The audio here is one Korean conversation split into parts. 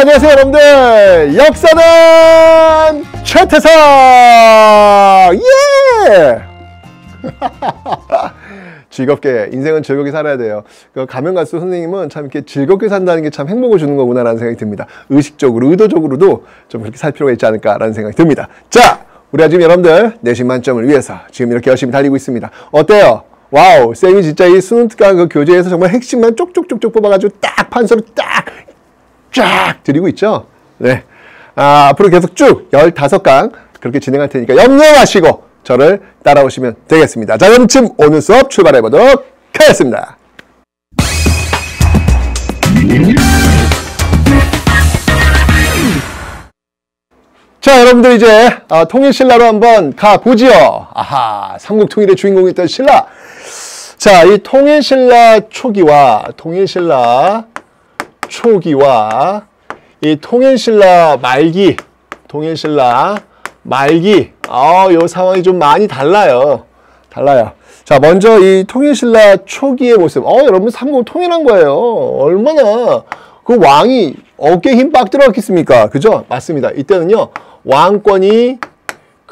안녕하세요 여러분들. 역사는 최태성. 예. 즐겁게, 인생은 즐겁게 살아야 돼요. 가면 갈수록 선생님은 참 이렇게 즐겁게 산다는 게 참 행복을 주는 거구나라는 생각이 듭니다. 의식적으로, 의도적으로도 좀 그렇게 살 필요가 있지 않을까라는 생각이 듭니다. 자, 우리가 지금 여러분들 내신 만점을 위해서 지금 이렇게 열심히 달리고 있습니다. 어때요? 와우, 쌤이 진짜 이 수능 특강 그 교재에서 정말 핵심만 쪽쪽쪽쪽 뽑아가지고 딱 판서로 쫙 드리고 있죠? 네. 앞으로 계속 쭉 15강 그렇게 진행할 테니까 염려 마시고 저를 따라오시면 되겠습니다. 자, 그럼 지금 오늘 수업 출발해 보도록 하겠습니다. 자, 여러분들 이제 통일신라로 한번 가보지요. 아하, 삼국통일의 주인공이었던 신라. 자, 이 통일신라 초기와 이 통일신라 말기, 요 상황이 좀 많이 달라요. 자, 먼저 이 통일신라 초기의 모습. 여러분 삼국 통일한 거예요. 얼마나 그 왕이 어깨에 힘 빡 들어갔겠습니까? 그죠? 맞습니다. 이때는요, 왕권이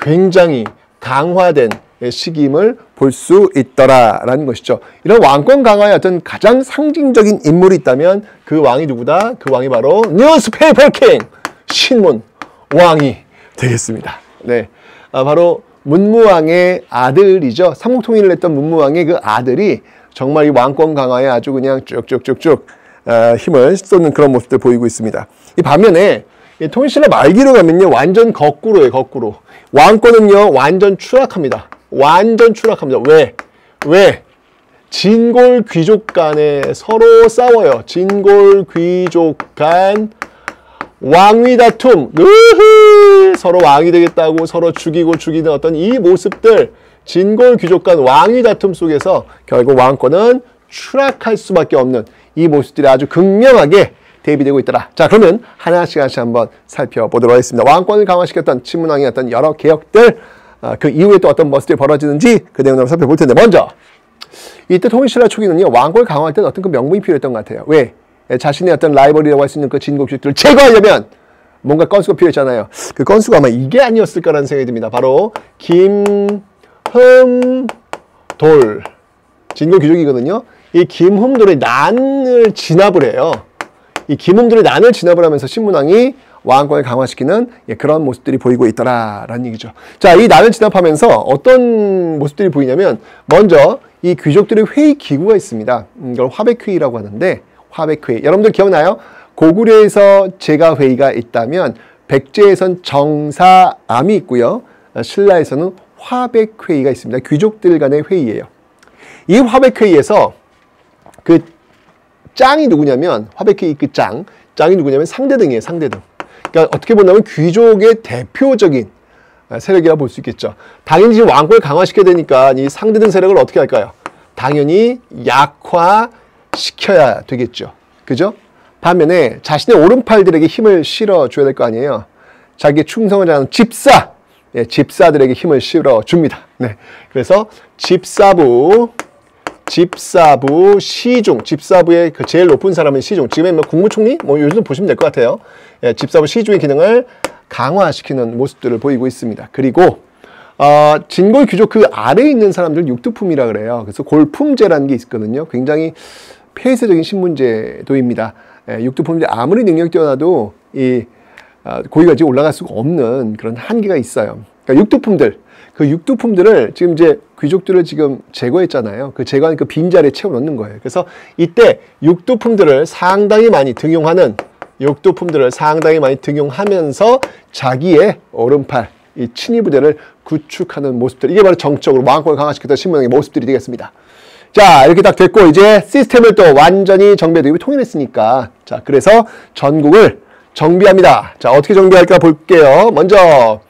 굉장히 강화된 시기임을 볼 수 있더라라는 것이죠. 이런 왕권 강화의 어떤 가장 상징적인 인물이 있다면 그 왕이 누구다? 그 왕이 바로 뉴스페이퍼 킹, 신문 왕이 되겠습니다. 네, 바로 문무왕의 아들이죠. 삼국통일을 했던 문무왕의 그 아들이 정말 이 왕권 강화에 아주 그냥 쭉쭉쭉쭉 힘을 쏟는 그런 모습들 보이고 있습니다. 이 반면에 통일신라 말기로 가면요, 완전 거꾸로예요. 거꾸로. 왕권은요, 완전 추락합니다. 왜? 진골 귀족 간에 서로 싸워요. 진골 귀족 간 왕위 다툼. 서로 왕이 되겠다고 서로 죽이고 죽이는 어떤 이 모습들, 진골 귀족 간 왕위 다툼 속에서 결국 왕권은 추락할 수밖에 없는 이 모습들이 아주 극명하게 대비되고 있더라. 자, 그러면 하나씩 한번 살펴보도록 하겠습니다. 왕권을 강화시켰던 친문왕의 어떤 여러 개혁들, 그 이후에 또 어떤 모습들이 벌어지는지 그 내용으로 살펴볼 텐데, 먼저 이때 통일신라 초기는요, 왕권을 강화할 때는 어떤 그 명분이 필요했던 것 같아요. 왜? 자신의 어떤 라이벌이라고 할 수 있는 그 진국주들을 제거하려면 뭔가 건수가 필요했잖아요. 그 건수가 아마 이게 아니었을까라는 생각이 듭니다. 바로 김흠돌, 진국귀족이거든요. 이 김흠돌의 난을 진압을 해요. 이 김흠돌의 난을 진압을 하면서 신문왕이 왕권을 강화시키는 그런 모습들이 보이고 있더라라는 얘기죠. 자, 이 난을 진압하면서 어떤 모습들이 보이냐면, 먼저 이 귀족들의 회의 기구가 있습니다. 이걸 화백회의라고 하는데, 화백회의. 여러분들 기억나요? 고구려에서 제가회의가 있다면 백제에선 정사암이 있고요. 신라에서는 화백회의가 있습니다. 귀족들 간의 회의예요. 이 화백회의에서 그 짱이 누구냐면, 화백회의 그 짱이 누구냐면 상대등이에요. 상대등. 그러니까 어떻게 보면 귀족의 대표적인 세력이라고 볼 수 있겠죠. 당연히 지금 왕권을 강화시켜야 되니까 이 상대등 세력을 어떻게 할까요? 당연히 약화시켜야 되겠죠. 그죠? 반면에 자신의 오른팔들에게 힘을 실어줘야 될 거 아니에요. 자기의 충성을 하는 집사들에게 힘을 실어줍니다. 네. 그래서 집사부 시중, 집사부의 그 제일 높은 사람은 시중. 지금의 뭐 국무총리? 뭐 요즘 보시면 될 것 같아요. 집사부 시중의 기능을 강화시키는 모습들을 보이고 있습니다. 그리고 진골 귀족 그 아래에 있는 사람들 육두품이라 그래요. 그래서 골품제라는 게 있거든요. 굉장히 폐쇄적인 신분제도입니다. 육두품이 아무리 능력이 뛰어나도 이 고위까지 올라갈 수가 없는 그런 한계가 있어요. 그러니까 육두품들을 지금 이제 귀족들을 지금 제거했잖아요. 그 제거한 그 빈자리에 채워넣는 거예요. 그래서 이때 육두품들을 상당히 많이 등용하면서 자기의 오른팔, 이 친위부대를 구축하는 모습들. 이게 바로 정적으로 왕권을 강화시켰던 신문왕의 모습들이 되겠습니다. 자, 이렇게 딱 됐고, 이제 시스템을 또 완전히 정비해두고 통일했으니까. 자, 그래서 전국을 정비합니다. 자, 어떻게 정비할까 볼게요. 먼저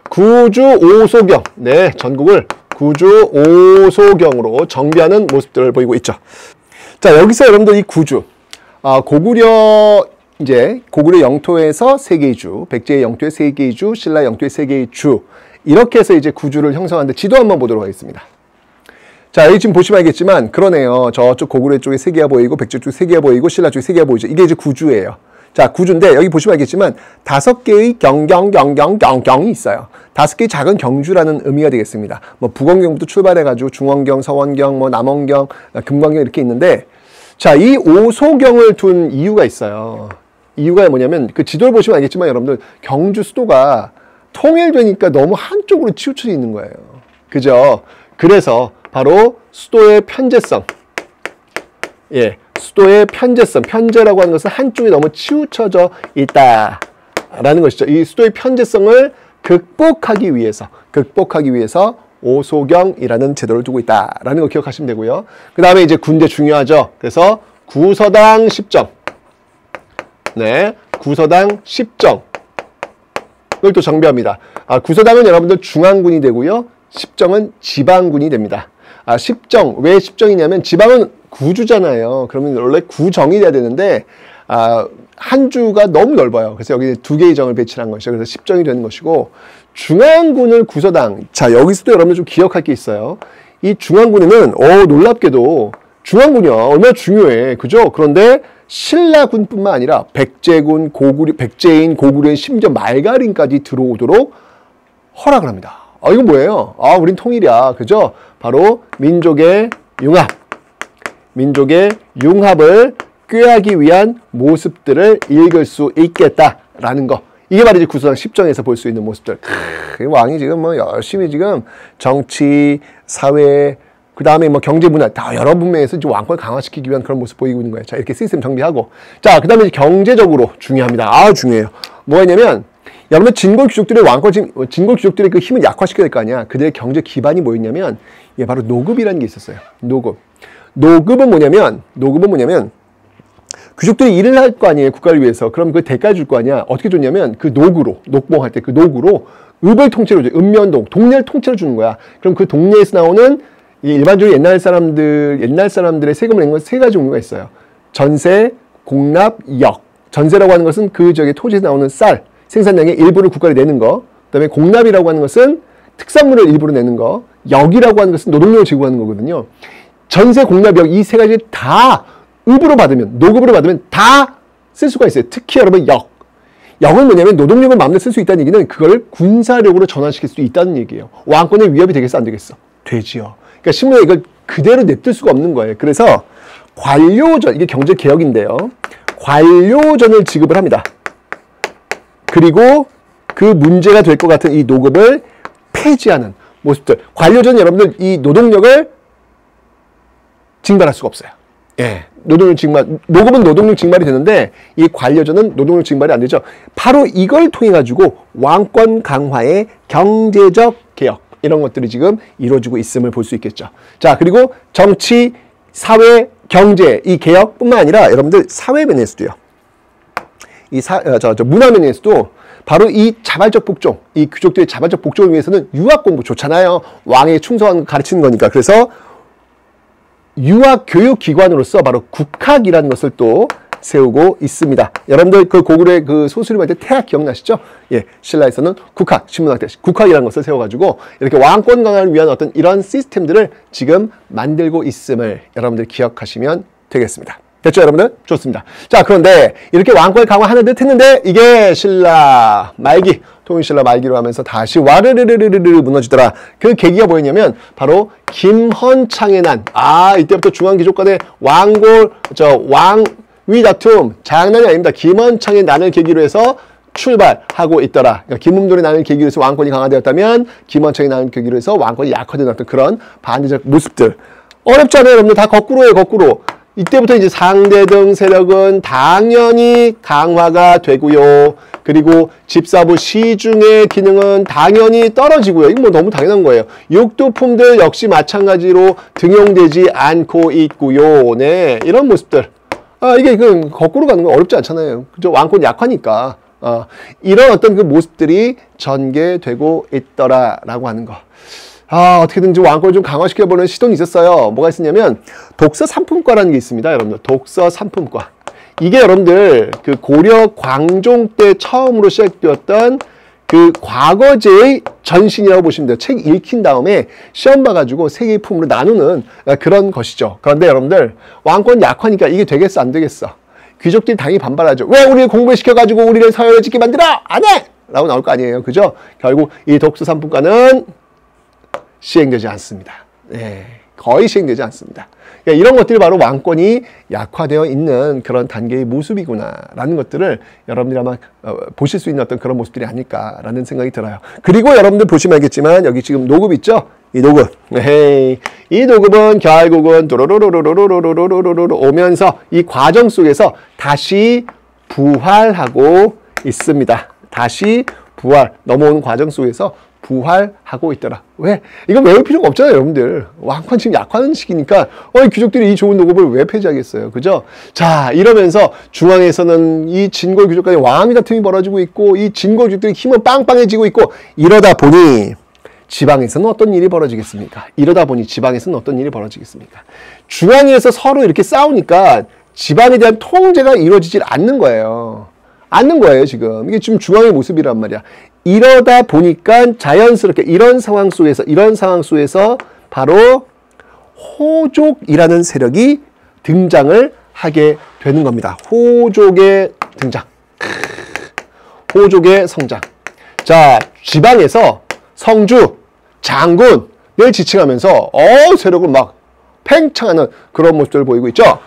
구주 오소경. 네, 전국을 구주 오소경으로 정비하는 모습들을 보이고 있죠. 자, 여기서 여러분들 이 구주, 고구려 영토에서 세 개의 주, 백제의 영토의 세 개의 주, 신라 영토의 세 개의 주, 이렇게 해서 이제 구주를 형성하는데, 지도 한번 보도록 하겠습니다. 자, 여기 지금 보시면 알겠지만, 그러네요. 저쪽 고구려 쪽에 세 개가 보이고, 백제 쪽에 세 개가 보이고, 신라 쪽에 세 개가 보이죠. 이게 이제 구주예요. 자, 구주인데 여기 보시면 알겠지만 5개의 경경이 있어요. 5개의 작은 경주라는 의미가 되겠습니다. 뭐 북원경부터 출발해가지고 중원경, 서원경, 뭐 남원경, 금관경 이렇게 있는데, 자, 이 오소경을 둔 이유가 있어요. 이유가 뭐냐면 그 지도를 보시면 알겠지만 여러분들 경주 수도가 통일되니까 너무 한쪽으로 치우쳐져 있는 거예요. 그죠? 그래서 바로 수도의 편제성, 예, 수도의 편제성, 편제라고 하는 것은 한쪽이 너무 치우쳐져 있다라는 것이죠. 이 수도의 편제성을 극복하기 위해서 오소경이라는 제도를 두고 있다라는 거 기억하시면 되고요. 그 다음에 이제 군대 중요하죠. 그래서 구서당 10정, 네, 구서당 10정을 또 정비합니다. 구서당은 여러분들 중앙군이 되고요. 10정은 지방군이 됩니다. 10정, 왜 10정이냐면 지방은 구주잖아요. 그러면 원래 구정이 돼야 되는데 한 주가 너무 넓어요. 그래서 여기 2개의 정을 배치한 것이죠. 그래서 10정이 되는 것이고, 중앙군을 구서당, 자, 여기서도 여러분들 좀 기억할 게 있어요. 이 중앙군에는 놀랍게도 중앙군이요, 얼마나 중요해, 그죠? 그런데 신라군뿐만 아니라 백제군, 백제인, 고구려인, 심지어 말가린까지 들어오도록 허락을 합니다. 이거 뭐예요? 우린 통일이야, 그죠? 바로 민족의 융합을 꾀하기 위한 모습들을 읽을 수 있겠다라는 거. 이게 바로 이제 구서당 10정에서 볼 수 있는 모습들. 왕이 지금 뭐 열심히 지금 정치, 사회, 그 다음에 뭐 경제, 문화 다 여러 분야에서 이제 왕권을 강화시키기 위한 그런 모습 보이고 있는 거예요. 자, 이렇게 시스템 정비하고. 자, 그 다음에 경제적으로 중요합니다. 중요해요. 뭐였냐면, 여러분 진골 귀족들의 진골 귀족들의 그 힘을 약화시켜야 될 거 아니야. 그들의 경제 기반이 뭐였냐면, 이게 바로 노급이라는 게 있었어요. 노급은 뭐냐면 귀족들이 일을 할 거 아니에요. 국가를 위해서. 그럼 그 대가를 줄 거 아니야. 어떻게 줬냐면 그 녹봉할 때 그 녹으로 읍을 통째로 줘. 읍면동, 동네를 통째로 주는 거야. 그럼 그 동네에서 나오는 일반적으로 옛날 사람들의 세금을 낸 건 3가지 종류가 있어요. 전세, 공납, 역. 전세라고 하는 것은 그 지역의 토지에서 나오는 쌀, 생산량의 일부를 국가에 내는 거. 그다음에 공납이라고 하는 것은 특산물을 일부러 내는 거. 역이라고 하는 것은 노동력을 지급하는 거거든요. 전세, 공납, 역 이 3가지 다 노급으로 받으면 다 쓸 수가 있어요. 특히 여러분 역은 뭐냐면 노동력을 마음대로 쓸 수 있다는 얘기는 그걸 군사력으로 전환시킬 수 있다는 얘기예요. 왕권의 위협이 되겠어, 안 되겠어? 되지요. 그러니까 신문에 이걸 그대로 냅둘 수가 없는 거예요. 그래서 관료전, 이게 경제개혁인데요. 관료전을 지급을 합니다. 그리고 그 문제가 될 것 같은 이 노급을 폐지하는 모습들. 관료전 여러분들 이 노동력을 징발할 수가 없어요. 예. 노급은 노동력 징발이 되는데 이 관료전은 노동력 징발이 안 되죠. 바로 이걸 통해 가지고 왕권 강화의 경제적 개혁, 이런 것들이 지금 이루어지고 있음을 볼 수 있겠죠. 자, 그리고 정치, 사회, 경제 이 개혁뿐만 아니라 여러분들 사회 면에서도요. 문화 면에서도 바로 이 자발적 복종, 이 귀족들의 자발적 복종을 위해서는 유학 공부 좋잖아요. 왕에게 충성한 가르치는 거니까. 그래서 유학 교육 기관으로서 바로 국학이라는 것을 또 세우고 있습니다. 여러분들 그 고구려의 그 소수림 할 때 태학 기억나시죠? 예, 신라에서는 국학, 신문학대 국학이라는 것을 세워가지고 이렇게 왕권 강화를 위한 어떤 이런 시스템들을 지금 만들고 있음을 여러분들 기억하시면 되겠습니다. 됐죠, 여러분들? 좋습니다. 자, 그런데 이렇게 왕권을 강화하는 듯 했는데 이게 신라 말기, 통일신라 말기로 하면서 다시 와르르르르르 무너지더라. 그 계기가 뭐였냐면 바로 김헌창의 난. 이때부터 중앙귀족 간의 왕위 다툼 장난이 아닙니다. 김헌창의 난을 계기로 해서 출발하고 있더라. 그러니까 김음돌의 난을 계기로 해서 왕권이 강화되었다면 김헌창의 난을 계기로 해서 왕권이 약화되는 어떤 그런 반대적 모습들. 어렵지 않아요, 여러분들. 다 거꾸로예요, 거꾸로. 이때부터 이제 상대등 세력은 당연히 강화가 되고요. 그리고 집사부 시중의 기능은 당연히 떨어지고요. 이건 뭐 너무 당연한 거예요. 육두품들 역시 마찬가지로 등용되지 않고 있고요. 네, 이런 모습들. 이게 거꾸로 가는 건 어렵지 않잖아요. 그죠? 왕권 약화니까. 이런 어떤 그 모습들이 전개되고 있더라라고 하는 거. 어떻게든지 왕권을 좀 강화시켜보는 시도는 있었어요. 뭐가 있었냐면 독서 3품과라는 게 있습니다. 여러분들 독서 3품과. 이게 여러분들 그 고려 광종 때 처음으로 시작되었던 그 과거제의 전신이라고 보시면 돼요. 책 읽힌 다음에 시험 봐가지고 세 개의 품으로 나누는 그런 것이죠. 그런데 여러분들 왕권 약화니까 이게 되겠어, 안 되겠어? 귀족들이 당연히 반발하죠. 왜 우리를 공부시켜가지고 우리를 서열을 짓게 만들어? 안 해! 라고 나올 거 아니에요. 그죠? 결국 이 독수 3분과는 시행되지 않습니다. 네, 거의 시행되지 않습니다. 그러니까 이런 것들이 바로 왕권이 약화되어 있는 그런 단계의 모습이구나라는 것들을 여러분들이 아마 보실 수 있는 어떤 그런 모습들이 아닐까라는 생각이 들어요. 그리고 여러분들 보시면 알겠지만 여기 지금 노급 있죠? 이 노급. 이 노급은 결국은 도로로로로로로로로로로 오면서 이 과정 속에서 다시 부활하고 있습니다. 다시 부활, 넘어오는 과정 속에서 부활하고 있더라. 왜? 이건 외울 필요가 없잖아요, 여러분들. 왕권 지금 약화하는 시기니까 귀족들이 이 좋은 노급을 왜 폐지하겠어요, 그죠? 자, 이러면서 중앙에서는 이 진골 귀족 간의 왕위 다툼이 벌어지고 있고 이 진골 귀족들의 힘은 빵빵해지고 있고 이러다 보니 지방에서는 어떤 일이 벌어지겠습니까? 이러다 보니 지방에서는 어떤 일이 벌어지겠습니까? 중앙에서 서로 이렇게 싸우니까 지방에 대한 통제가 이루어지질 않는 거예요. 지금. 이게 지금 중앙의 모습이란 말이야. 이러다 보니까 자연스럽게 이런 상황 속에서 바로 호족이라는 세력이 등장을 하게 되는 겁니다. 호족의 등장. 호족의 성장. 자, 지방에서 성주, 장군을 지칭하면서 세력을 막 팽창하는 그런 모습들을 보이고 있죠.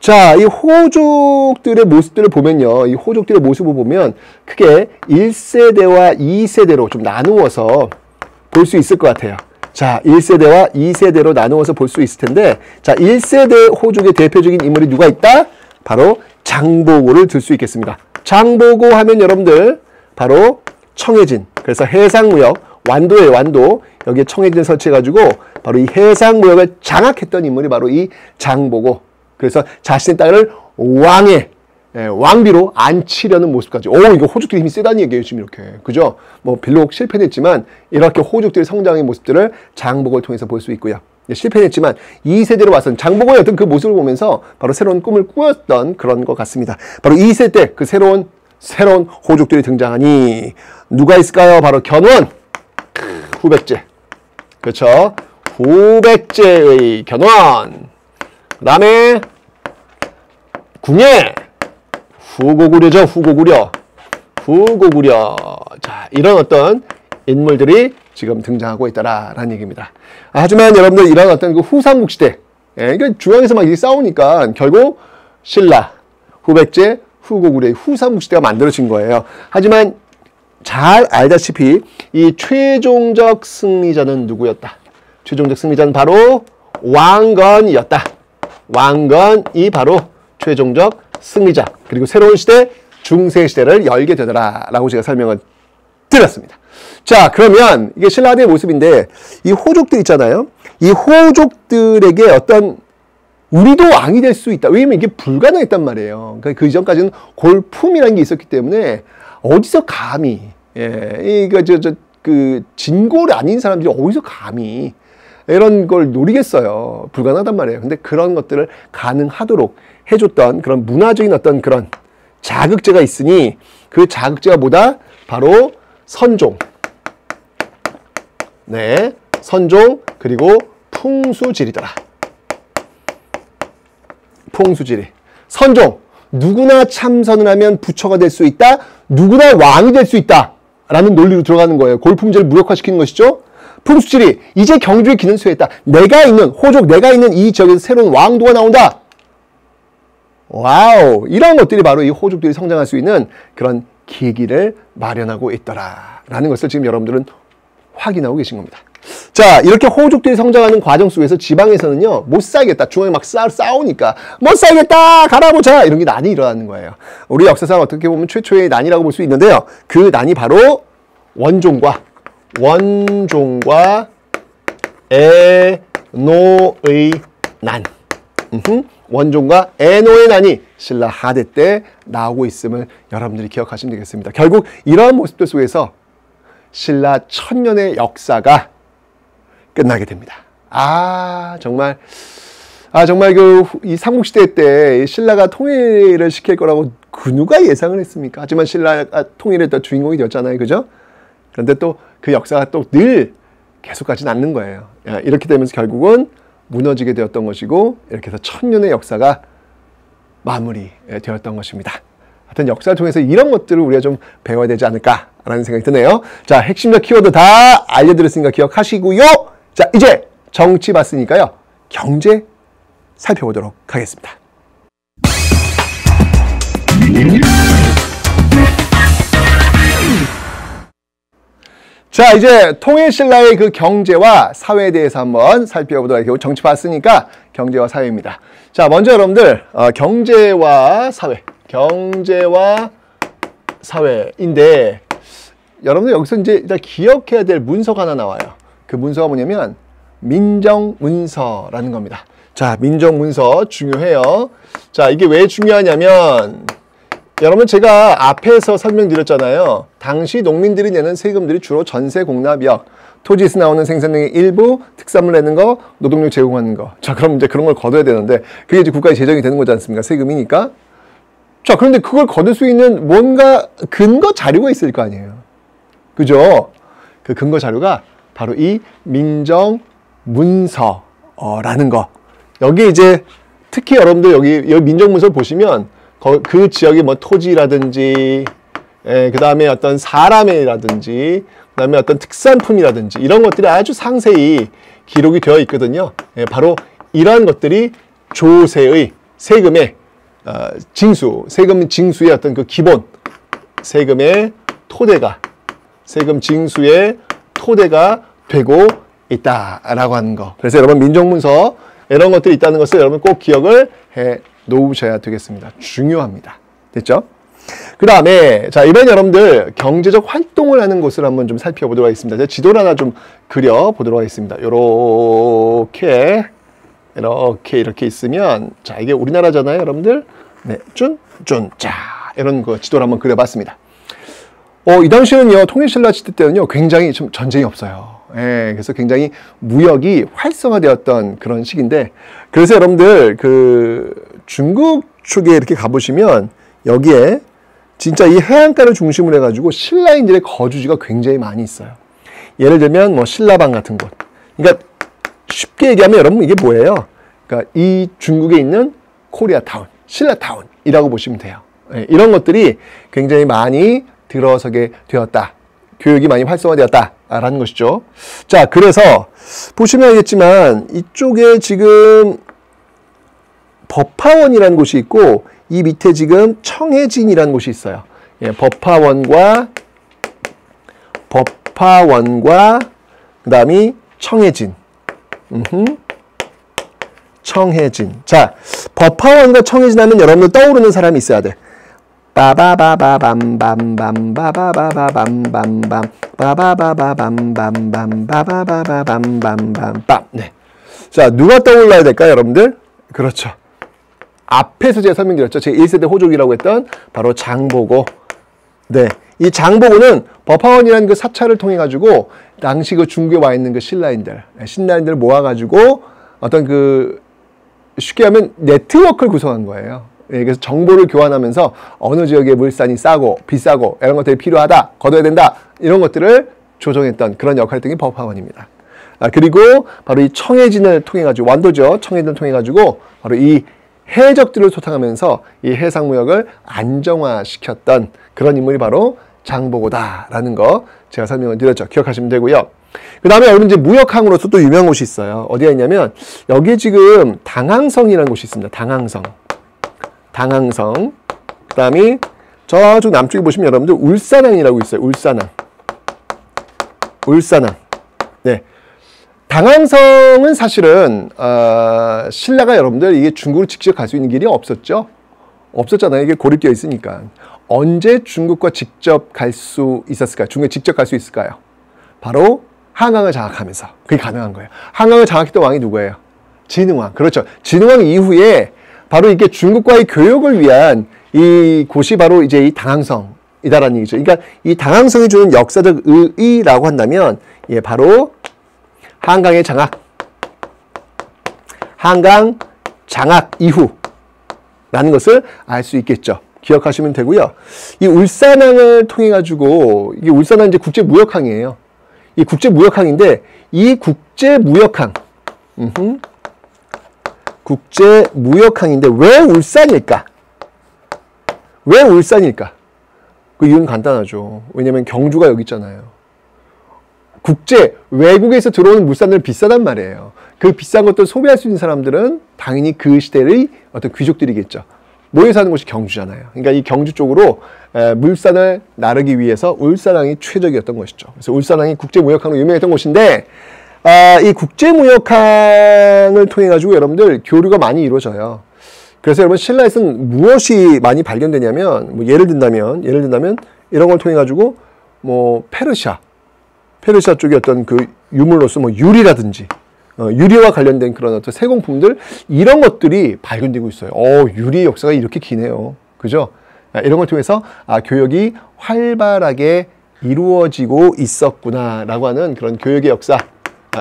자, 이 호족들의 모습들을 보면요. 이 호족들의 모습을 보면 크게 1세대와 2세대로 좀 나누어서 볼 수 있을 것 같아요. 자, 1세대와 2세대로 나누어서 볼 수 있을 텐데, 자, 1세대 호족의 대표적인 인물이 누가 있다? 바로 장보고를 들 수 있겠습니다. 장보고 하면 여러분들 바로 청해진, 그래서 해상무역, 완도예요, 완도. 여기에 청해진을 설치해가지고 바로 이 해상무역을 장악했던 인물이 바로 이 장보고. 그래서 자신의 딸을 왕비로 앉히려는 모습까지. 이거 호족들이 힘이 세다는 얘기예요, 지금 이렇게. 그죠? 비록 실패했지만 이렇게 호족들의 성장의 모습들을 장보고를 통해서 볼 수 있고요. 실패했지만 2세대로 와서는 장보고의 어떤 그 모습을 보면서 바로 새로운 꿈을 꾸었던 그런 것 같습니다. 바로 2세 때 그 새로운 호족들이 등장하니 누가 있을까요? 바로 견원. 후백제. 그렇죠? 후백제의 견원. 그 다음에 궁예. 후고구려죠. 후고구려. 자, 이런 어떤 인물들이 지금 등장하고 있다라는 얘기입니다. 하지만 여러분들 이런 어떤 그 후삼국 시대, 그러니까 중앙에서 막 이렇게 싸우니까 결국 신라, 후백제, 후고구려의 후삼국 시대가 만들어진 거예요. 하지만 잘 알다시피 이 최종적 승리자는 누구였다? 최종적 승리자는 바로 왕건이었다. 왕건이 바로 최종적 승리자. 그리고 새로운 시대, 중세시대를 열게 되더라 라고 제가 설명을 드렸습니다. 자, 그러면 이게 신라의 모습인데 이 호족들 있잖아요. 이 호족들에게 어떤 우리도 왕이 될 수 있다. 왜냐면 이게 불가능했단 말이에요. 그러니까 그 이전까지는 골품이라는 게 있었기 때문에 어디서 감히, 그 진골이 아닌 사람들이 어디서 감히 이런 걸 노리겠어요. 불가능하단 말이에요. 근데 그런 것들을 가능하도록 해줬던 그런 문화적인 어떤 그런 자극제가 있으니 그 자극제가 뭐다? 바로 선종. 네, 선종 그리고 풍수지리더라. 풍수지리. 선종. 누구나 참선을 하면 부처가 될 수 있다. 누구나 왕이 될 수 있다. 라는 논리로 들어가는 거예요. 골품제를 무력화시키는 것이죠. 풍수지리. 이제 경주의 기는 수했다. 내가 있는 이 지역에서 새로운 왕도가 나온다. 와우. 이런 것들이 바로 이 호족들이 성장할 수 있는 그런 계기를 마련하고 있더라. 라는 것을 지금 여러분들은 확인하고 계신 겁니다. 자, 이렇게 호족들이 성장하는 과정 속에서 지방에서는요, 못 살겠다. 중앙에 막 싸우니까, 못 살겠다! 가라보자! 이런 게 난이 일어나는 거예요. 우리 역사상 어떻게 보면 최초의 난이라고 볼 수 있는데요. 그 난이 바로 원종과 에노의 난. 원종과 에노의 난이 신라 하대 때 나오고 있음을 여러분들이 기억하시면 되겠습니다. 결국 이러한 모습들 속에서 신라 1000년의 역사가 끝나게 됩니다. 정말 이 삼국시대 때 신라가 통일을 시킬 거라고 그 누가 예상을 했습니까? 하지만 신라가 통일의 또 주인공이 되었잖아요. 그죠? 그런데 또 그 역사가 또 늘 계속 가진 않는 거예요. 이렇게 되면서 결국은 무너지게 되었던 것이고, 이렇게 해서 1000년의 역사가 마무리되었던 것입니다. 하여튼 역사를 통해서 이런 것들을 우리가 좀 배워야 되지 않을까라는 생각이 드네요. 자, 핵심적 키워드 다 알려드렸으니까 기억하시고요. 자, 이제 정치 봤으니까요. 경제 살펴보도록 하겠습니다. 자, 이제 통일신라의 그 경제와 사회에 대해서 한번 살펴보도록 할게요. 정치 봤으니까 경제와 사회입니다. 자, 먼저 여러분들 경제와 사회인데 여러분들 여기서 이제 일단 기억해야 될 문서가 하나 나와요. 그 문서가 뭐냐면 민정문서라는 겁니다. 자, 민정문서 중요해요. 자, 이게 왜 중요하냐면 여러분 제가 앞에서 설명드렸잖아요. 당시 농민들이 내는 세금들이 주로 전세 공납이역, 토지에서 나오는 생산 등의 일부, 특산물 내는 거, 노동력 제공하는 거. 자, 그럼 이제 그런 걸 거둬야 되는데 그게 이제 국가의 재정이 되는 거지 않습니까? 세금이니까. 자, 그런데 그걸 거둘 수 있는 뭔가 근거 자료가 있을 거 아니에요. 그죠? 그 근거 자료가 바로 이 민정문서라는 거. 여기 이제 특히 여러분들 여기 민정문서를 보시면 그 지역의 뭐 토지라든지, 그 다음에 어떤 사람이라든지, 그 다음에 어떤 특산품이라든지 이런 것들이 아주 상세히 기록이 되어 있거든요. 바로 이러한 것들이 조세의 세금의 세금 징수의 어떤 그 기본 세금의 토대가 세금 징수의 토대가 되고 있다라고 하는 거. 그래서 여러분 민정문서 이런 것들이 있다는 것을 여러분 꼭 기억을 해 놓으셔야 되겠습니다. 중요합니다. 됐죠? 그 다음에 자, 이번에 여러분들 경제적 활동을 하는 곳을 한번 좀 살펴보도록 하겠습니다. 제가 지도를 하나 좀 그려보도록 하겠습니다. 이렇게 있으면 자, 이게 우리나라잖아요, 여러분들. 네, 자, 이런 거 지도를 한번 그려봤습니다. 이 당시에는요, 통일신라 시대 때는요, 굉장히 좀 전쟁이 없어요. 그래서 굉장히 무역이 활성화되었던 그런 시기인데, 그래서 여러분들 그 중국 쪽에 이렇게 가보시면 여기에 진짜 이 해안가를 중심으로 해가지고 신라인들의 거주지가 굉장히 많이 있어요. 예를 들면 뭐 신라방 같은 곳. 그러니까 쉽게 얘기하면 여러분 이게 뭐예요? 그러니까 이 중국에 있는 코리아타운, 신라타운이라고 보시면 돼요. 이런 것들이 굉장히 많이 들어서게 되었다. 교육이 많이 활성화되었다라는 것이죠. 자, 그래서 보시면 알겠지만 이쪽에 지금 법화원이라는 곳이 있고 이 밑에 지금 청해진이라는 곳이 있어요. 법화원과 그 다음이 청해진. 청해진. 자, 법화원과 청해진 하면 여러분들 떠오르는 사람이 있어야 돼. 빠바바바밤밤밤 빠바바바밤밤밤 빠바바바밤밤밤 빠바바바밤밤밤밤. 네. 자, 누가 떠올라야 될까요, 여러분들? 그렇죠. 앞에서 제가 설명드렸죠. 제 1세대 호족이라고 했던 바로 장보고. 네. 이 장보고는 법화원이라는 그 사찰을 통해 가지고 당시 그 중국에 와 있는 그 신라인들 모아가지고 어떤 그 쉽게 하면 네트워크를 구성한 거예요. 그래서 정보를 교환하면서 어느 지역의 물산이 싸고 비싸고 이런 것들이 필요하다, 거둬야 된다 이런 것들을 조정했던 그런 역할을 했던 게 법화원입니다. 그리고 바로 이 청해진을 통해 가지고 완도죠. 청해진을 통해 가지고 바로 이 해적들을 소탕하면서 이 해상무역을 안정화시켰던 그런 인물이 바로 장보고다라는 거 제가 설명을 드렸죠. 기억하시면 되고요. 그 다음에 여러분 이제 무역항으로서 또 유명한 곳이 있어요. 어디가 있냐면 여기에 지금 당항성이라는 곳이 있습니다. 당항성. 그 다음에 저쪽 남쪽에 보시면 여러분들 울산항이라고 있어요. 울산항. 네. 당항성은 사실은 신라가 여러분들 이게 중국을 직접 갈 수 있는 길이 없었잖아요. 이게 고립되어 있으니까. 언제 중국과 직접 갈 수 있었을까요? 중국에 직접 갈 수 있을까요? 바로 한강을 장악하면서 그게 가능한 거예요. 한강을 장악했던 왕이 누구예요? 진흥왕. 그렇죠. 진흥왕 이후에 바로 이게 중국과의 교역을 위한 이 곳이 바로 이제 이 당항성이다라는 얘기죠. 그러니까 이 당항성이 주는 역사적 의의라고 한다면 바로 한강 장악 이후라는 것을 알 수 있겠죠. 기억하시면 되고요. 이 울산항을 통해 가지고 이게 울산항 이제 국제무역항이에요. 이 국제무역항인데 이 국제무역항인데 왜 울산일까? 왜 울산일까? 그 이유는 간단하죠. 왜냐면 경주가 여기 있잖아요. 외국에서 들어오는 물산들 비싸단 말이에요. 그 비싼 것들 소비할 수 있는 사람들은 당연히 그 시대의 어떤 귀족들이겠죠. 모여 사는 곳이 경주잖아요. 그러니까 이 경주 쪽으로 물산을 나르기 위해서 울산항이 최적이었던 것이죠. 그래서 울산항이 국제무역항으로 유명했던 곳인데, 이 국제무역항을 통해 가지고 여러분들 교류가 많이 이루어져요. 그래서 여러분 신라에서는 무엇이 많이 발견되냐면, 뭐 예를 든다면 이런 걸 통해 가지고 뭐 페르시아 쪽의 어떤 그 유물로서 뭐 유리라든지 유리와 관련된 그런 어떤 세공품들, 이런 것들이 발견되고 있어요. 유리의 역사가 이렇게 기네요. 그죠? 이런 걸 통해서 교역이 활발하게 이루어지고 있었구나라고 하는 그런 교역의 역사,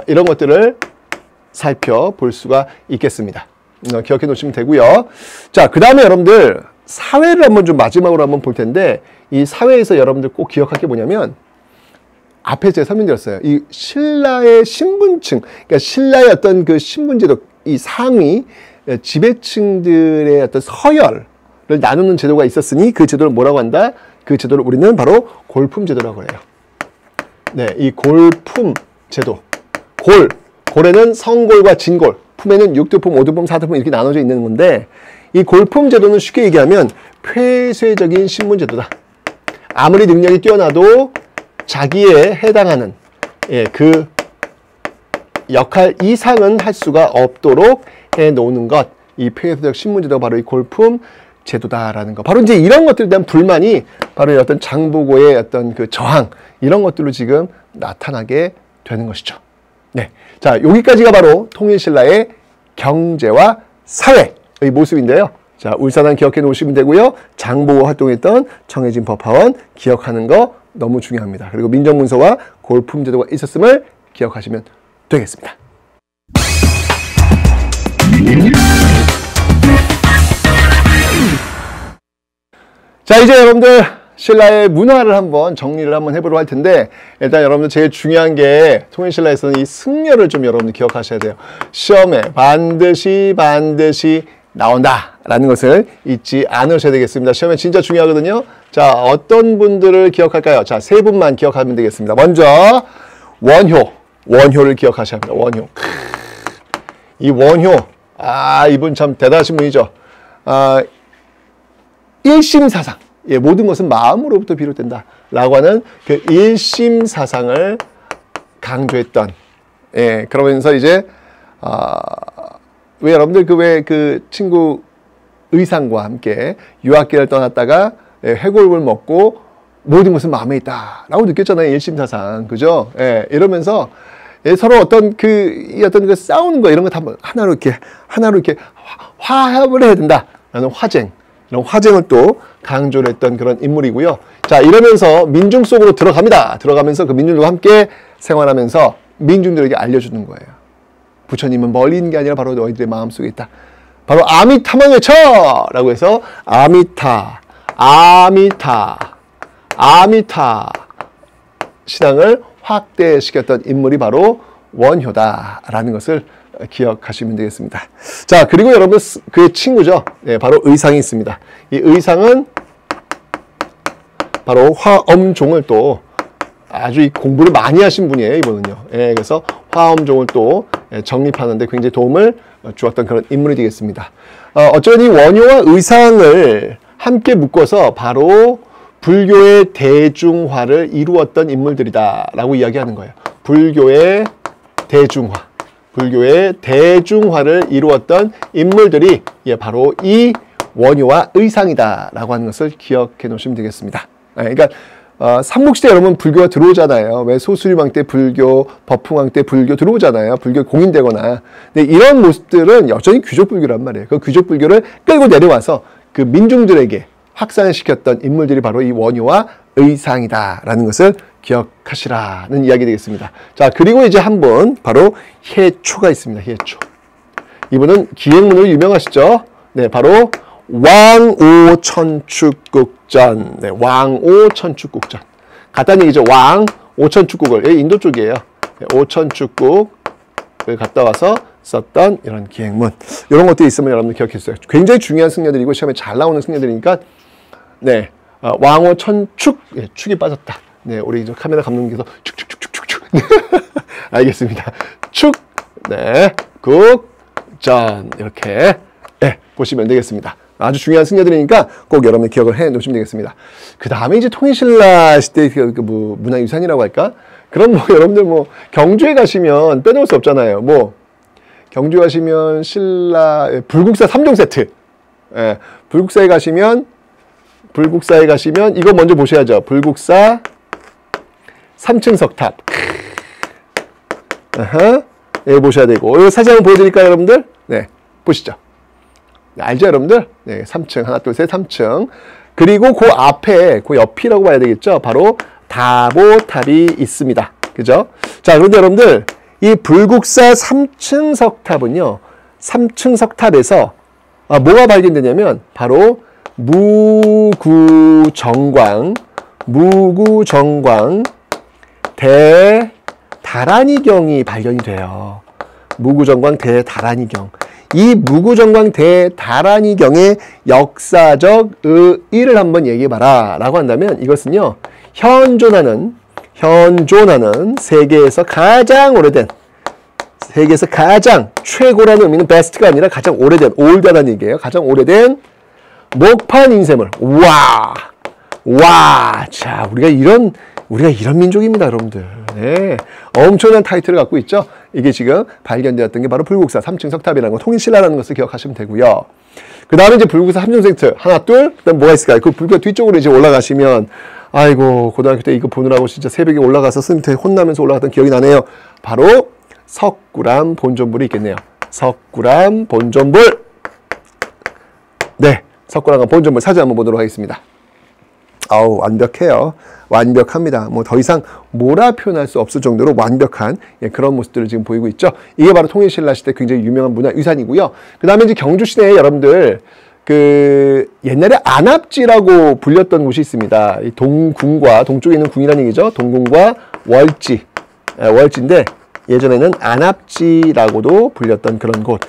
이런 것들을 살펴볼 수가 있겠습니다. 기억해 놓으시면 되고요. 자, 그 다음에 여러분들 사회를 한번 좀 마지막으로 한번 볼 텐데, 이 사회에서 여러분들 꼭 기억할 게 뭐냐면, 앞에 제가 설명드렸어요. 이 신라의 신분층, 그러니까 신라의 어떤 그 신분제도, 이 상위 지배층들의 어떤 서열을 나누는 제도가 있었으니 그 제도를 뭐라고 한다? 그 제도를 우리는 바로 골품제도라고 해요. 네, 이 골품 제도. 골에는 성골과 진골, 품에는 6등품, 5등품, 4등품 이렇게 나눠져 있는 건데, 이 골품 제도는 쉽게 얘기하면 폐쇄적인 신분제도다. 아무리 능력이 뛰어나도 자기에 해당하는 그 역할 이상은 할 수가 없도록 해놓는 것, 이 폐쇄적 신분제도가 바로 이 골품 제도다라는 거. 바로 이제 이런 것들에 대한 불만이 바로 어떤 장보고의 어떤 그 저항, 이런 것들로 지금 나타나게 되는 것이죠. 네, 자, 여기까지가 바로 통일신라의 경제와 사회의 모습인데요. 자, 울산항 기억해 놓으시면 되고요. 장보고 활동했던 정해진 법화원 기억하는 거 너무 중요합니다. 그리고 민정문서와 골품제도가 있었음을 기억하시면 되겠습니다. 자, 이제 여러분들 신라의 문화를 한번 정리를 한번 해보려고 할 텐데, 일단 여러분들 제일 중요한 게 통일신라에서는 이 승려를 좀 여러분들 기억하셔야 돼요. 시험에 반드시 나온다 라는 것을 잊지 않으셔야 되겠습니다. 시험에 진짜 중요하거든요. 자, 어떤 분들을 기억할까요? 자, 세 분만 기억하면 되겠습니다. 먼저 원효를 기억하셔야 합니다. 원효. 이 원효, 이분 참 대단하신 분이죠. 일심사상, 모든 것은 마음으로부터 비롯된다 라고 하는 그 일심사상을 강조했던, 그러면서 이제 왜 여러분들 그 친구 의상과 함께 유학길을 떠났다가 회골을 먹고 모든 것은 마음에 있다 라고 느꼈잖아요. 일심사상. 그죠? 이러면서 서로 어떤 그 싸우는 거 이런 거 다 하나로 이렇게 화합을 해야 된다 라는 이런 화쟁을 또 강조를 했던 그런 인물이고요. 자, 이러면서 민중 속으로 들어가면서 그 민중들과 함께 생활하면서 민중들에게 알려주는 거예요. 부처님은 멀리 있는 게 아니라 바로 너희들의 마음속에 있다. 바로 아미타만 외쳐! 라고 해서 아미타 신앙을 확대시켰던 인물이 바로 원효다라는 것을 기억하시면 되겠습니다. 자, 그리고 여러분 그의 친구죠. 바로 의상이 있습니다. 이 의상은 바로 화엄종을 또 아주 공부를 많이 하신 분이에요, 이분은요. 그래서 화엄종을 또 정립하는 데 굉장히 도움을 주었던 그런 인물이 되겠습니다. 어쩌면 이 원효와 의상을 함께 묶어서 바로 불교의 대중화를 이루었던 인물들이다라고 이야기하는 거예요. 불교의 대중화를 이루었던 인물들이 바로 이 원효와 의상이다라고 하는 것을 기억해 놓으시면 되겠습니다. 그러니까 삼국시대 여러분 불교가 들어오잖아요. 왜 소수림왕 때 불교, 법흥왕 때 불교 들어오잖아요. 불교 공인되거나. 근데 이런 모습들은 여전히 귀족 불교란 말이에요. 그 귀족 불교를 끌고 내려와서 그 민중들에게 확산을 시켰던 인물들이 바로 이 원효와 의상이다라는 것을 기억하시라는 이야기 되겠습니다. 자, 그리고 이제 한 분 바로 해초가 있습니다. 해초. 이분은 기행문으로 유명하시죠. 네, 바로 왕오천축국전. 네, 왕오천축국전. 간단한 얘기죠. 왕오천축국을, 인도 쪽이에요. 오천축국을 갔다 와서 썼던 이런 기행문. 이런 것들이 있으면 여러분들 기억해주세요. 굉장히 중요한 승려들이고 시험에 잘 나오는 승려들이니까 네, 왕호 천축. 예, 축이 빠졌다. 네, 우리 저 카메라 감독님께서 축축축축축축. 알겠습니다. 축. 네, 국전 이렇게 보시면 되겠습니다. 아주 중요한 승려들이니까 꼭 여러분들 기억을 해 놓으시면 되겠습니다. 그 다음에 이제 통일신라 시대 뭐 문화유산이라고 할까? 그럼 뭐 여러분들 뭐 경주에 가시면 빼놓을 수 없잖아요. 뭐 경주 가시면 신라 불국사 3종 세트. 예, 불국사에 가시면 이거 먼저 보셔야죠. 불국사 3층 석탑. 이거 보셔야 되고, 이거 사진 한번 보여드릴까요, 여러분들? 네, 보시죠. 네, 알죠, 여러분들? 네, 3층. 하나, 둘, 셋, 3층. 그리고 그 앞에, 그 옆이라고 봐야 되겠죠? 바로 다보탑이 있습니다. 그죠? 자, 그런데 여러분들, 이 불국사 3층 석탑은요, 3층 석탑에서, 뭐가 발견되냐면, 바로 무구정광 대다란이경이 발견이 돼요. 무구정광 대다란이경. 이 무구정광 대다란이경의 역사적 의의를 한번 얘기해봐라 라고 한다면, 이것은요, 현존하는 세계에서 가장 최고라는 의미는 베스트가 아니라 가장 오래된, 올드라는 얘기예요. 가장 오래된 목판 인쇄물. 자, 우리가 이런 민족입니다, 여러분들. 네, 엄청난 타이틀을 갖고 있죠. 이게 지금 발견되었던 게 바로 불국사 3층 석탑이라는 거, 통일신라라는 것을 기억하시면 되고요. 그 다음에 이제 불국사 3종 세트 하나, 둘, 그다음 뭐가 있을까요? 그 불국사 뒤쪽으로 이제 올라가시면, 아이고, 고등학교 때 이거 보느라고 진짜 새벽에 올라가서 선생님한테 혼나면서 올라갔던 기억이 나네요. 바로 석굴암 본전불이 있겠네요. 석굴암 본전불. 네, 석굴암 본전불 사진 한번 보도록 하겠습니다. 아우, 완벽해요. 완벽합니다. 뭐 더 이상 뭐라 표현할 수 없을 정도로 완벽한 그런 모습들을 지금 보이고 있죠. 이게 바로 통일신라 시대 굉장히 유명한 문화유산이고요. 그 다음에 이제 경주시내에 여러분들 그 옛날에 안압지라고 불렸던 곳이 있습니다. 이 동궁과 동쪽에 있는 궁이라는 얘기죠. 동궁과 월지인데 예전에는 안압지라고도 불렸던 그런 곳.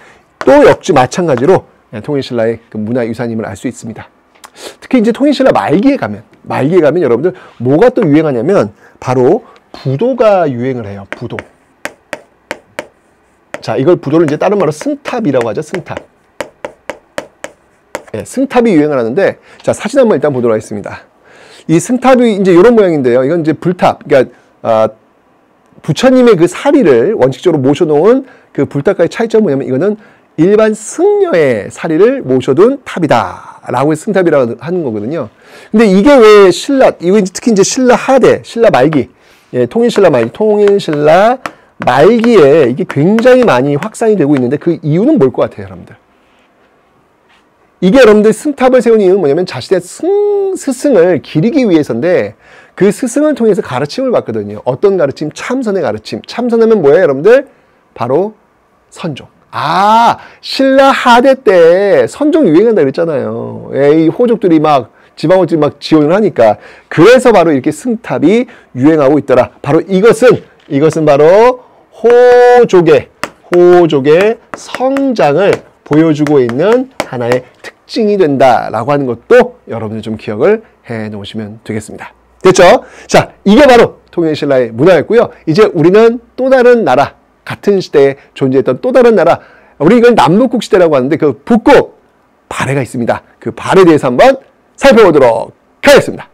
또 역시 마찬가지로 통일신라의 그 문화유산임을 알 수 있습니다. 특히 이제 통일신라 말기에 가면 여러분들 뭐가 또 유행하냐면 바로 부도가 유행을 해요. 부도. 자, 이걸 부도를 이제 다른 말로 승탑이라고 하죠. 승탑. 예, 승탑이 유행을 하는데, 자, 사진 한번 일단 보도록 하겠습니다. 이 승탑이 이제 이런 모양인데요. 이건 이제 불탑. 그러니까 부처님의 그 사리를 원칙적으로 모셔놓은 그 불탑과의 차이점은 뭐냐면, 이거는 일반 승려의 사리를 모셔둔 탑이다 라고 해서 승탑이라고 하는 거거든요. 근데 이게 왜 이거 특히 이제 신라 말기, 예, 통일신라 말기에 이게 굉장히 많이 확산이 되고 있는데, 그 이유는 뭘 것 같아요, 여러분들? 이게 여러분들 승탑을 세운 이유는 뭐냐면 자신의 스승을 기리기 위해서인데, 그 스승을 통해서 가르침을 받거든요. 어떤 가르침? 참선의 가르침. 참선하면 뭐예요, 여러분들? 바로 선종. 신라 하대 때 선종 유행한다 그랬잖아요. 이 호족들이 지방호족들이 지원을 하니까. 그래서 바로 이렇게 승탑이 유행하고 있더라. 바로 이것은 바로 호족의 성장을 보여주고 있는 하나의 특징이 된다라고 하는 것도 여러분들 좀 기억을 해 놓으시면 되겠습니다. 됐죠? 자, 이게 바로 통일신라의 문화였고요. 이제 우리는 또 다른 나라, 같은 시대에 존재했던 또 다른 나라, 우리 이건 남북국 시대라고 하는데 그 북국 발해가 있습니다. 그 발해에 대해서 한번 살펴보도록 하겠습니다.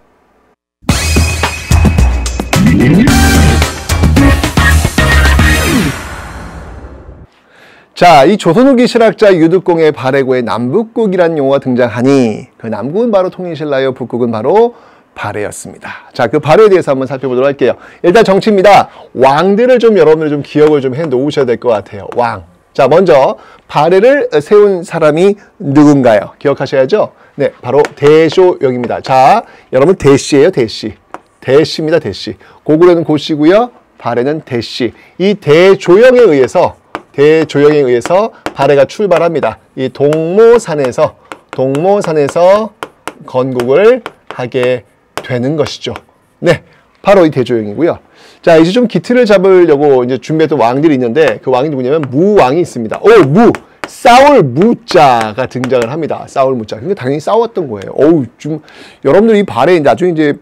자, 이 조선 후기 실학자 유득공의 발해고에 남북국이라는 용어가 등장하니 그 남국은 바로 통일신라요, 북국은 바로 발해였습니다. 자, 그 발해에 대해서 한번 살펴보도록 할게요. 일단 정치입니다. 왕들을 좀 여러분들 좀 기억을 좀 해 놓으셔야 될 것 같아요. 왕. 자, 먼저 발해를 세운 사람이 누군가요? 기억하셔야죠. 네, 바로 대쇼영입니다. 자, 여러분 대씨예요, 대씨. 대씨입니다, 대씨. 고구려는 고씨고요. 발해는 대씨. 이 대조영에 의해서 발해가 출발합니다. 이 동모산에서 건국을 하게 되는 것이죠. 네, 바로 이 대조영이고요. 자, 이제 좀 기틀을 잡으려고 이제 준비했던 왕들이 있는데 그 왕이 누구냐면 무왕이 있습니다. 무! 싸울 무자가 등장을 합니다. 싸울 무자. 그러니까 당연히 싸웠던 거예요. 어우, 좀 여러분들 이 발해 나중에 이제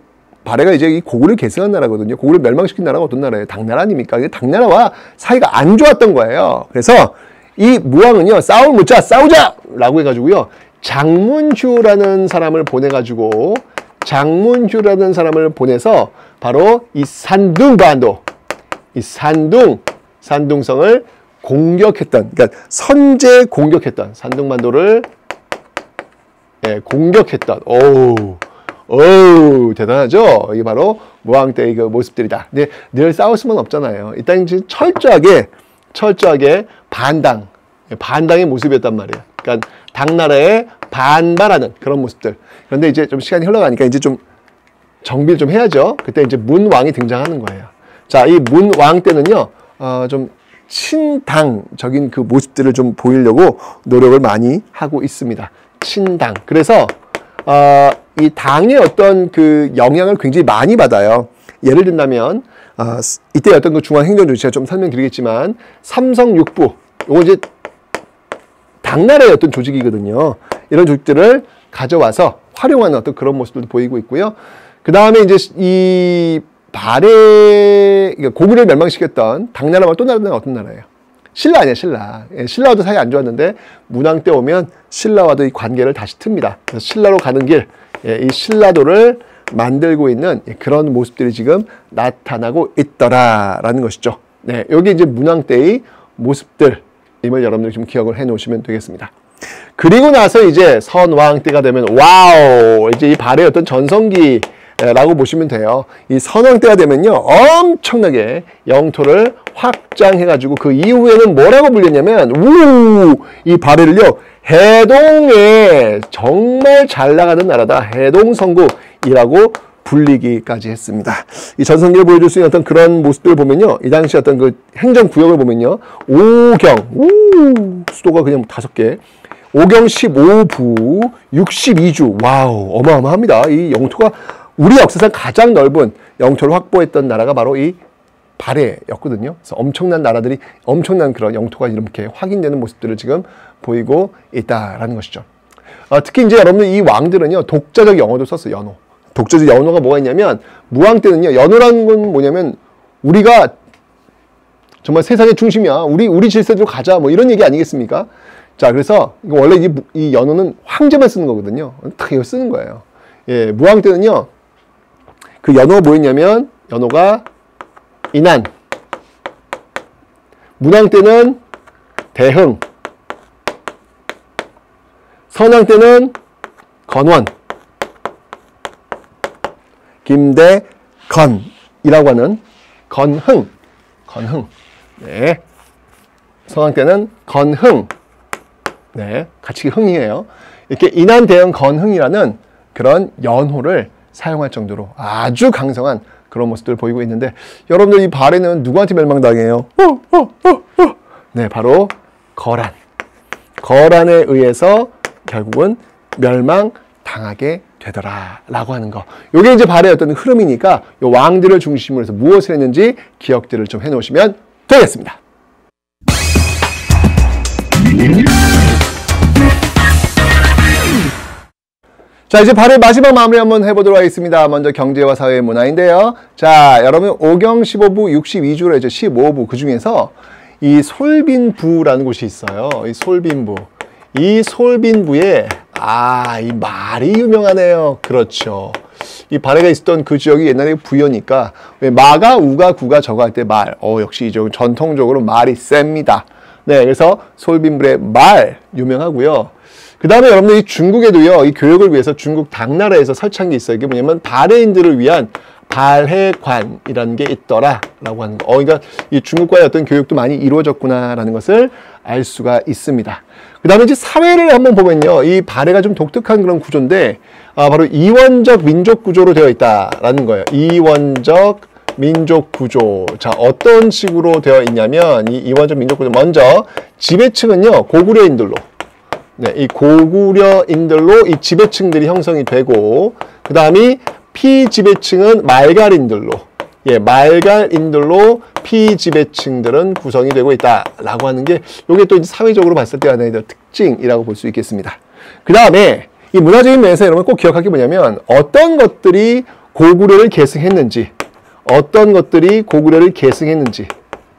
발해가 이제 이 고구려를 계승한 나라거든요. 고구려를 멸망시킨 나라가 어떤 나라예요? 당나라 아닙니까? 당나라와 사이가 안 좋았던 거예요. 그래서 이 무왕은요, 싸울 무자, 싸우자! 라고 해가지고요, 장문휴라는 사람을 보내가지고, 장문휴라는 사람을 보내서 바로 이 산둥반도, 이 산둥성을 공격했던, 그러니까 선제 공격했던, 산둥반도를 공격했던, 어우, 대단하죠? 이게 바로 무왕 때의 그 모습들이다. 근데 늘 싸울 수는 없잖아요. 일단 철저하게 반당의 모습이었단 말이에요. 그러니까 당나라에 반발하는 그런 모습들. 그런데 이제 좀 시간이 흘러가니까 이제 좀 정비를 좀 해야죠. 그때 이제 문왕이 등장하는 거예요. 자, 이 문왕 때는요, 좀 친당적인 그 모습들을 좀 보이려고 노력을 많이 하고 있습니다. 친당. 그래서 이 당의 어떤 그 영향을 굉장히 많이 받아요. 예를 든다면 이때 어떤 그 중앙행정조 제가 좀 설명드리겠지만 삼성육부, 요거 이제 당나라의 어떤 조직이거든요. 이런 조직들을 가져와서 활용하는 어떤 그런 모습들도 보이고 있고요. 그 다음에 이제 이 발해 고구려를 멸망시켰던 당나라 말고 또 나라는 어떤 나라예요? 신라 아니야, 신라. 신라와도 사이 안 좋았는데 문왕 때 오면 신라와도 이 관계를 다시 틉니다. 그래서 신라로 가는 길, 이 신라도를 만들고 있는 그런 모습들이 지금 나타나고 있더라라는 것이죠. 네, 여기 이제 문왕 때의 모습들임을 여러분들이 좀 기억을 해 놓으시면 되겠습니다. 그리고 나서 이제 선왕 때가 되면 와우, 이제 이 발해의 어떤 전성기 라고 보시면 돼요. 이 선왕 때가 되면요, 엄청나게 영토를 확장해가지고 그 이후에는 뭐라고 불렸냐면, 이 발해를요, 해동에 정말 잘 나가는 나라다, 해동성국이라고 불리기까지 했습니다. 이 전성기를 보여줄 수 있는 어떤 그런 모습들을 보면요, 이 당시 어떤 그 행정구역을 보면요, 오경, 수도가 그냥 5개, 오경 15부, 62주, 와우, 어마어마합니다. 이 영토가 우리 역사상 가장 넓은 영토를 확보했던 나라가 바로 이 발해였거든요. 그래서 엄청난 나라들이, 엄청난 그런 영토가 이렇게 확인되는 모습들을 지금 보이고 있다라는 것이죠. 특히 이제 여러분들 이 왕들은요, 독자적 연호도 썼어요, 연호. 독자적 연호가 뭐가 있냐면, 무왕 때는요, 연호라는 건 뭐냐면, 우리가 정말 세상의 중심이야. 우리 질서대로 가자. 뭐 이런 얘기 아니겠습니까? 자, 그래서 원래 이 연호는 황제만 쓰는 거거든요. 딱 이거 쓰는 거예요. 예, 무왕 때는요, 그 연호가 뭐였냐면, 연호가 인한, 문왕 때는 대흥, 선왕 때는 건원, 김대건이라고 하는 건흥. 네. 선왕 때는 건흥. 네. 같이 흥이에요. 이렇게 인한, 대흥, 건흥이라는 그런 연호를 사용할 정도로 아주 강성한 그런 모습들을 보이고 있는데, 여러분들 이 발해는 누구한테 멸망당해요? 네, 바로 거란. 거란에 의해서 결국은 멸망당하게 되더라라고 하는 거. 이게 이제 발해의 어떤 흐름이니까 이 왕들을 중심으로 해서 무엇을 했는지 기억들을 좀 해놓으시면 되겠습니다. 자, 이제 발해 마지막 마무리 한번 해보도록 하겠습니다. 먼저 경제와 사회 문화인데요. 자, 여러분 오경 15부 62주로 이제 15부 그 중에서 이 솔빈부라는 곳이 있어요. 이 솔빈부. 이 솔빈부에 이 말이 유명하네요. 그렇죠. 이 발해가 있었던 그 지역이 옛날에 부여니까 마가, 우가, 구가, 저가 할 때 말. 역시 이 지역은 전통적으로 말이 셉니다. 네, 그래서 솔빈부의 말 유명하고요. 그 다음에 여러분들 이 중국에도요, 이 교육을 위해서 중국 당나라에서 설치한 게 있어요. 이게 뭐냐면 발해인들을 위한 발해관이라는 게 있더라라고 하는 거. 그러니까 이 중국과의 어떤 교육도 많이 이루어졌구나라는 것을 알 수가 있습니다. 그 다음에 이제 사회를 한번 보면요, 이 발해가 좀 독특한 그런 구조인데, 바로 이원적 민족 구조로 되어 있다라는 거예요. 이원적 민족 구조. 자, 어떤 식으로 되어 있냐면, 이 이원적 민족 구조. 먼저 지배층은요, 고구려인들로. 네, 이 고구려인들로 이 지배층들이 형성이 되고, 그 다음이 피지배층은 말갈인들로, 예, 말갈인들로 피지배층들은 구성이 되고 있다라고 하는 게 이게 또 사회적으로 봤을 때 하나의 특징이라고 볼 수 있겠습니다. 그 다음에 이 문화적인 면에서 여러분 꼭 기억할 게 뭐냐면 어떤 것들이 고구려를 계승했는지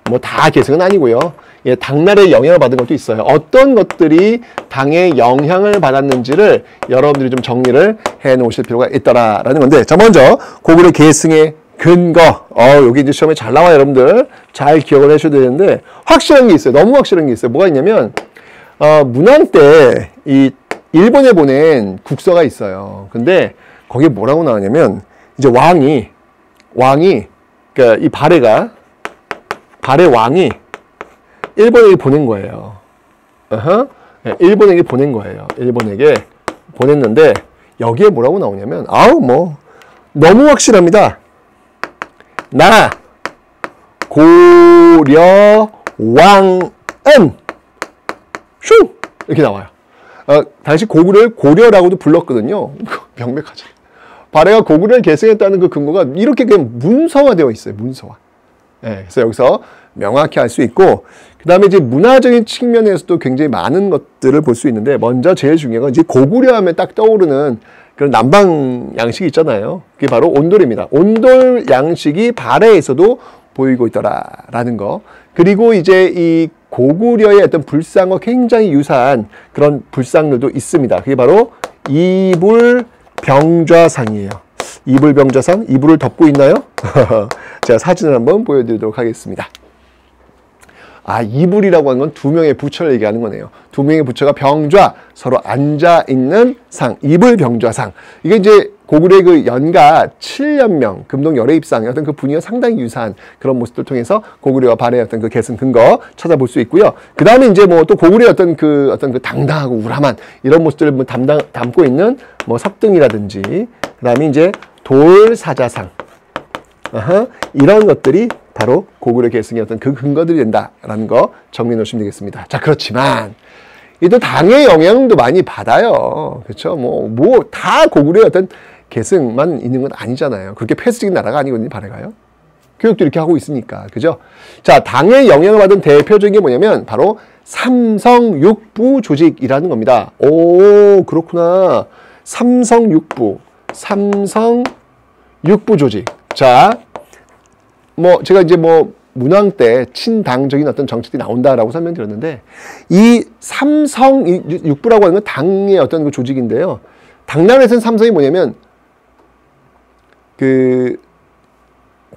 뭐 다 계승은 아니고요. 예, 당나라의 영향을 받은 것도 있어요. 어떤 것들이 당의 영향을 받았는지를 여러분들이 좀 정리를 해 놓으실 필요가 있다라는 건데, 자, 먼저 고구려 계승의 근거. 여기 이제 시험에 잘 나와요. 여러분들 잘 기억을 하셔야 되는데, 확실한 게 있어요. 너무 확실한 게 있어요. 뭐가 있냐면 문왕 때 이 일본에 보낸 국서가 있어요. 근데 거기에 뭐라고 나오냐면 이제 왕이 그러니까 이 발해 왕이 일본에게 보낸 거예요. 네, 일본에게 보낸 거예요. 일본에게 보냈는데 여기에 뭐라고 나오냐면 뭐 너무 확실합니다. 나 고려 왕은 슝 이렇게 나와요. 당시 고구려를 고려라고도 불렀거든요. 명백하죠. 발해가 고구려를 계승했다는 그 근거가 이렇게 그냥 문서화되어 있어요. 문서화. 네, 그래서 여기서 명확히 알 수 있고, 그 다음에 이제 문화적인 측면에서도 굉장히 많은 것들을 볼 수 있는데, 먼저 제일 중요한 건 이제 고구려 하면 딱 떠오르는 그런 남방 양식이 있잖아요. 그게 바로 온돌입니다. 온돌 양식이 발해에서도 보이고 있더라라는 거. 그리고 이제 이 고구려의 어떤 불상과 굉장히 유사한 그런 불상들도 있습니다. 그게 바로 이불병좌상이에요. 이불병좌상? 이불을 덮고 있나요? 제가 사진을 한번 보여드리도록 하겠습니다. 이불이라고 하는 건 두 명의 부처를 얘기하는 거네요. 두 명의 부처가 병좌, 서로 앉아있는 상, 이불병좌상. 이게 이제 고구려의 그 연가 7년명, 금동 열애입상의 어떤 그 분위기가 상당히 유사한 그런 모습들 통해서 고구려와 발해의 어떤 그 계승 근거 찾아볼 수 있고요. 그 다음에 이제 뭐 또 고구려의 어떤 그 당당하고 우람한 이런 모습들을 뭐 담고 있는 뭐 석등이라든지, 그 다음에 이제 돌사자상. 이런 것들이 바로 고구려 계승의 어떤 그 근거들이 된다라는 거 정리해 놓으시면 되겠습니다. 자, 그렇지만 이 또 당의 영향도 많이 받아요. 그렇죠? 뭐 다 고구려의 어떤 계승만 있는 건 아니잖아요. 그렇게 폐쇄적인 나라가 아니거든요, 발해가요. 교육도 이렇게 하고 있으니까. 그죠? 자, 당의 영향을 받은 대표적인 게 뭐냐면 바로 삼성육부 조직이라는 겁니다. 오, 그렇구나. 삼성육부 조직. 자, 제가 이제 문왕 때 친당적인 어떤 정책들이 나온다라고 설명드렸는데, 이 삼성육부라고 하는 건 당의 어떤 그 조직인데요. 당나라에서는 삼성이 뭐냐면,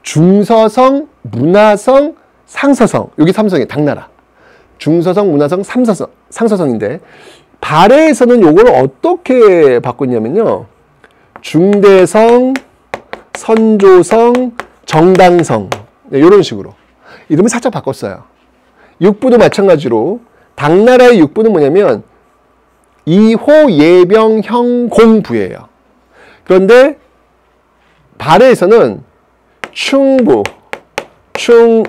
중서성, 문화성, 상서성. 여기 삼성이 당나라. 중서성, 문화성, 상서성인데, 발해에서는 요걸 어떻게 바꿨냐면요. 중대성, 선조성, 정당성. 네, 이런 식으로. 이름을 살짝 바꿨어요. 육부도 마찬가지로 당나라의 육부는 뭐냐면 이호, 예병, 형, 공부예요. 그런데 발해에서는 충부, 충인,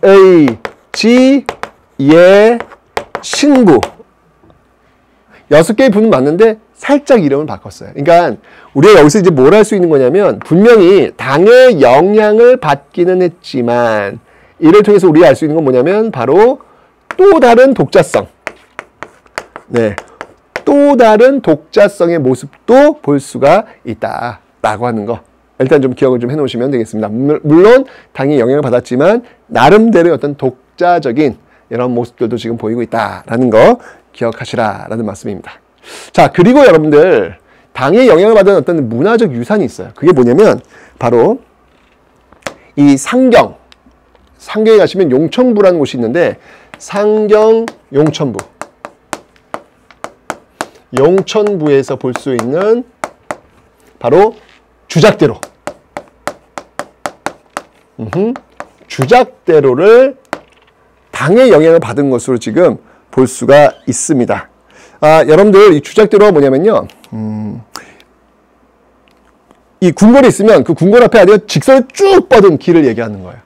의, 지, 예, 신부. 6개의 부는 맞는데 살짝 이름을 바꿨어요. 그러니까 우리가 여기서 이제 뭘 할 수 있는 거냐면, 분명히 당의 영향을 받기는 했지만 이를 통해서 우리가 알 수 있는 건 뭐냐면 바로 또 다른 독자성. 네, 또 다른 독자성의 모습도 볼 수가 있다라고 하는 거. 일단 좀 기억을 좀 해놓으시면 되겠습니다. 물론 당의 영향을 받았지만 나름대로의 어떤 독자적인 이런 모습들도 지금 보이고 있다라는 거 기억하시라라는 말씀입니다. 자, 그리고 여러분들 당의 영향을 받은 어떤 문화적 유산이 있어요. 그게 뭐냐면 바로 이 상경에 가시면 용천부라는 곳이 있는데, 상경 용천부에서 볼 수 있는 바로 주작대로. 주작대로를 당의 영향을 받은 것으로 지금 볼 수가 있습니다. 여러분들 이 주작대로가 뭐냐면요. 이 궁궐에 있으면 그 궁궐 앞에 아주 직선을 쭉 뻗은 길을 얘기하는 거예요.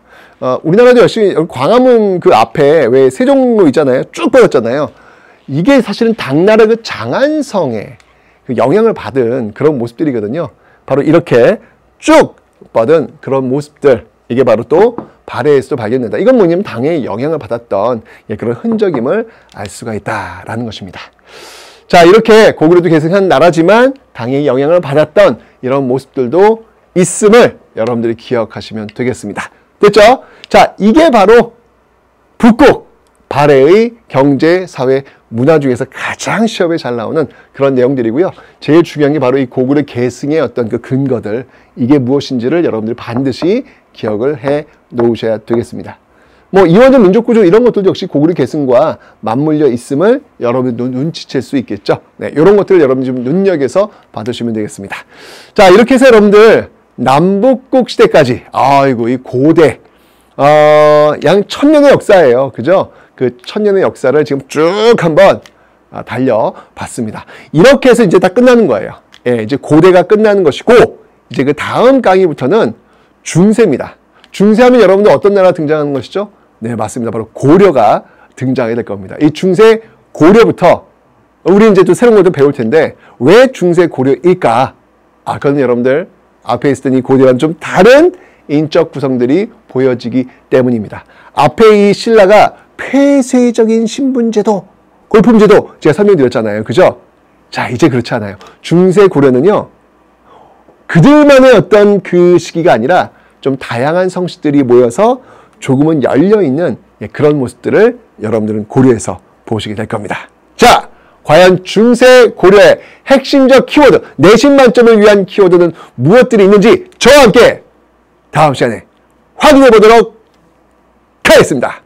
우리나라도 열심히 광화문 그 앞에 왜 세종로 있잖아요. 쭉 뻗었잖아요. 이게 사실은 당나라 그 장안성의 그 영향을 받은 그런 모습들이거든요. 바로 이렇게 쭉 주목받은 그런 모습들, 이게 바로 또 발해에서도 발견된다. 이건 뭐냐면 당의 영향을 받았던 그런 흔적임을 알 수가 있다라는 것입니다. 자, 이렇게 고구려도 계승한 나라지만 당의 영향을 받았던 이런 모습들도 있음을 여러분들이 기억하시면 되겠습니다. 됐죠? 자, 이게 바로 북국 발해의 경제, 사회, 문화 중에서 가장 시험에 잘 나오는 그런 내용들이고요. 제일 중요한 게 바로 이 고구려 계승의 어떤 그 근거들, 이게 무엇인지를 여러분들이 반드시 기억을 해 놓으셔야 되겠습니다. 뭐 이원적 민족구조 이런 것들도 역시 고구려 계승과 맞물려 있음을 여러분들 눈치챌 수 있겠죠. 네, 이런 것들을 여러분들 좀 눈여겨서 봐두시면 되겠습니다. 자, 이렇게 해서 여러분들 남북국 시대까지, 아이고, 이 고대, 양 1000년의 역사예요. 그죠? 그 1000년의 역사를 지금 쭉 한번 달려봤습니다. 이렇게 해서 이제 다 끝나는 거예요. 예, 이제 고대가 끝나는 것이고, 이제 그 다음 강의부터는 중세입니다. 중세하면 여러분들 어떤 나라가 등장하는 것이죠? 네, 맞습니다. 바로 고려가 등장하게 될 겁니다. 이 중세 고려부터 우리 이제 또 새로운 것도 배울 텐데 왜 중세 고려일까? 그건 여러분들 앞에 있었던 이 고대와는 좀 다른 인적 구성들이 보여지기 때문입니다. 앞에 이 신라가 폐쇄적인 신분제도, 골품제도 제가 설명드렸잖아요. 그죠? 자, 이제 그렇지 않아요. 중세 고려는요, 그들만의 어떤 그 시기가 아니라 좀 다양한 성씨들이 모여서 조금은 열려있는 그런 모습들을 여러분들은 고려해서 보시게 될 겁니다. 자, 과연 중세 고려의 핵심적 키워드, 내신 만점을 위한 키워드는 무엇들이 있는지 저와 함께 다음 시간에 확인해 보도록 하겠습니다.